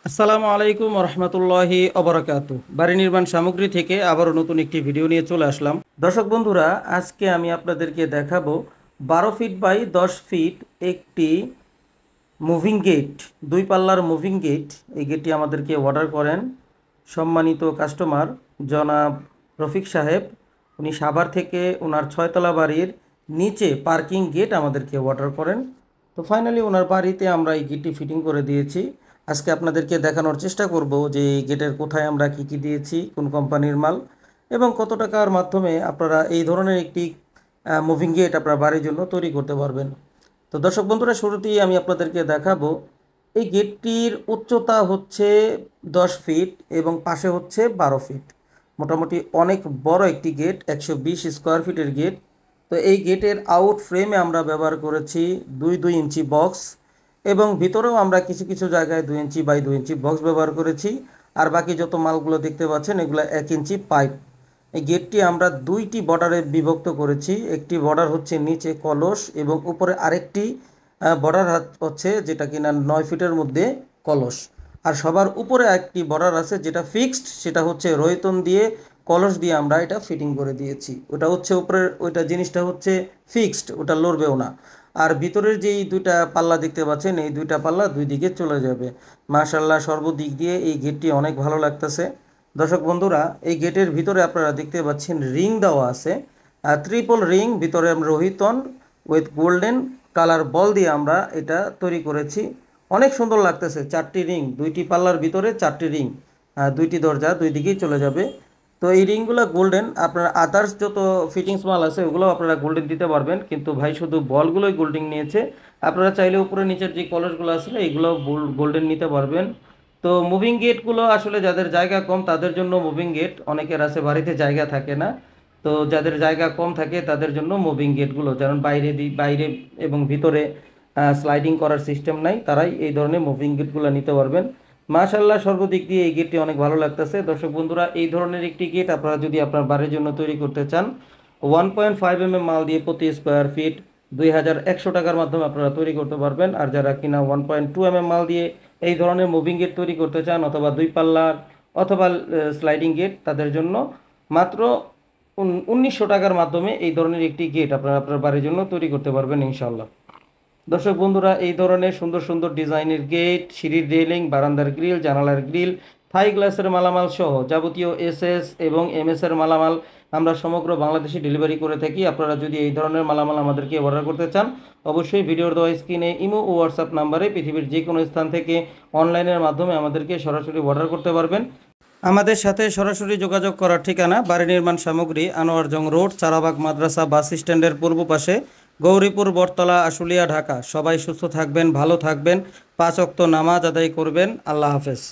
আসসালামু আলাইকুম রহমতুল্লাহি অবরাকাতু। বাড়ি নির্মাণ সামগ্রী থেকে আবারও নতুন একটি ভিডিও নিয়ে চলে আসলাম। দর্শক বন্ধুরা, আজকে আমি আপনাদেরকে দেখাবো 12 ফিট বাই 10 ফিট একটি মুভিং গেট, দুই পাল্লার মুভিং গেট। এই গেটটি আমাদেরকে অর্ডার করেন সম্মানিত কাস্টমার জনাব রফিক সাহেব। উনি সাভার থেকে ওনার 6তলা বাড়ির নিচে পার্কিং গেট আমাদেরকে অর্ডার করেন। তো ফাইনালি ওনার বাড়িতে আমরা এই গেটটি ফিটিং করে দিয়েছি। আজকে আপনাদেরকে দেখানোর চেষ্টা করব যে এই গেটের কোথায় আমরা কি দিয়েছি, কোন কোম্পানির মাল এবং কত টাকার মাধ্যমে আপনারা এই ধরনের একটি মুভিং গেট আপনার বাড়ির জন্য তৈরি করতে পারবেন। তো দর্শক বন্ধুরা, শুরুতেই আমি আপনাদেরকে দেখাবো এই গেটটির উচ্চতা হচ্ছে 10 ফিট এবং পাশে হচ্ছে 12 ফিট। মোটামুটি অনেক বড় একটি গেট, 120 স্কোয়ার ফিটের গেট। তো এই গেটের আউট ফ্রেমে আমরা ব্যবহার করেছি 2-2 ইঞ্চি বক্স এবং ভিতরেও আমরা কিছু কিছু জায়গায় 2 ইঞ্চি বাই 2 ইঞ্চি বক্স ব্যবহার করেছি। আর বাকি যত মালগুলো দেখতে পাচ্ছেন এগুলো 1 ইঞ্চি পাইপ। এই গেটটি আমরা দুইটি বর্ডারে বিভক্ত করেছি। একটি বর্ডার হচ্ছে নিচে কলস এবং উপরে আরেকটি বর্ডার হচ্ছে যেটা কিনা 9 ফিটের মধ্যে কলস। আর সবার উপরে একটি বর্ডার আছে যেটা ফিক্সড, সেটা হচ্ছে রয়তন দিয়ে কলস দিয়ে আমরা এটা ফিটিং করে দিয়েছি। ওটা হচ্ছে উপরের ওইটা জিনিসটা হচ্ছে ফিক্সড, ওটা লড়বেও না। আর ভিতরের যেই দুইটা পাল্লা দেখতে পাচ্ছেন, এই দুইটা পাল্লা দুই দিকে চলে যাবে। মাশাআল্লাহ, সর্বদিক দিয়ে এই গেটটি অনেক ভালো লাগতেছে। দর্শক বন্ধুরা, এই গেটের ভিতরে আপনারা দেখতে পাচ্ছেন রিং দেওয়া আছে, ট্রিপল রিং। ভিতরে আমরা রোহিতন উইথ গোল্ডেন কালার বল দিয়ে আমরা এটা তৈরি করেছি। অনেক সুন্দর লাগতেছে। 4টি রিং, দুইটি পাল্লার ভিতরে 4টি রিং, দুইটি দরজা দুই দিকেই চলে যাবে। তো এই রিংগুলো গোল্ডেন। আপনারা আদার্স যত ফিটিংস মাল আছে ওগুলো আপনারা গোল্ডেন দিতে পারবেন, কিন্তু ভাই শুধু বলগুলোই গোল্ডেন নিয়েছে। আপনারা চাইলে উপরে নিচের যে কলসগুলো আছে এগুলো গোল্ডেন নিতে পারবেন। তো মুভিং গেটগুলো আসলে যাদের জায়গা কম তাদের জন্য মুভিং গেট, অনেকের আছে বাড়িতে জায়গা থাকে না। তো যাদের জায়গা কম থাকে তাদের জন্য মুভিং গেটগুলো, যেমন বাইরে এবং ভিতরে স্লাইডিং করার সিস্টেম নাই, তারাই এই ধরনের মুভিং গেটগুলো নিতে পারবেন। মাশাআল্লাহ, সর্বদিক দিয়ে এই গেটটি অনেক ভালো লাগতেছে। দর্শক বন্ধুরা, এই ধরনের একটি গেট আপনারা যদি আপনার বাড়ির জন্য তৈরি করতে চান, 1.5 mm মাল দিয়ে প্রতি স্কোয়ার ফিট 2100 টাকার মাধ্যমে আপনারা তৈরি করতে পারবেন। আর যারা কিনা 1.2 mm মাল দিয়ে এই ধরনের মুভিং গেট তৈরি করতে চান, অথবা দুই পাল্লার অথবা স্লাইডিং গেট, তাদের জন্য মাত্র 1900 টাকার মাধ্যমে এই ধরনের একটি গেট আপনারা আপনার বাড়ির জন্য তৈরি করতে পারবেন ইনশাল্লাহ। দর্শক বন্ধুরা, এই ধরনের সুন্দর সুন্দর ডিজাইনের গেট, সিঁড়ির রেলিং, বারান্দার গ্রিল, জানালার গ্রিল, থাই গ্লাসের মালামাল সহ যাবতীয় এসএস এবং এমএস এর মালামাল আমরা সমগ্র বাংলাদেশে ডেলিভারি করে থাকি। আপনারা যদি এই ধরনের মালামাল আমাদেরকে অর্ডার করতে চান, অবশ্যই ভিডিওর দেওয়া স্ক্রিনে ইমো ও হোয়াটসঅ্যাপ নাম্বারে পৃথিবীর যে কোনো স্থান থেকে অনলাইনের মাধ্যমে আমাদেরকে সরাসরি অর্ডার করতে পারবেন। আমাদের সাথে সরাসরি যোগাযোগ করার ঠিকানা বাড়ি নির্মাণ সামগ্রী, আনোয়ার জং রোড, চারাবাগ মাদ্রাসা বাস স্ট্যান্ডের পূর্ব পাশে, গৌরীপুর, বটতলা, আশুলিয়া, ঢাকা। সবাই সুস্থ থাকবেন, ভালো থাকবেন, 5 ওয়াক্ত নামাজ আদায় করবেন। আল্লাহ হাফেজ।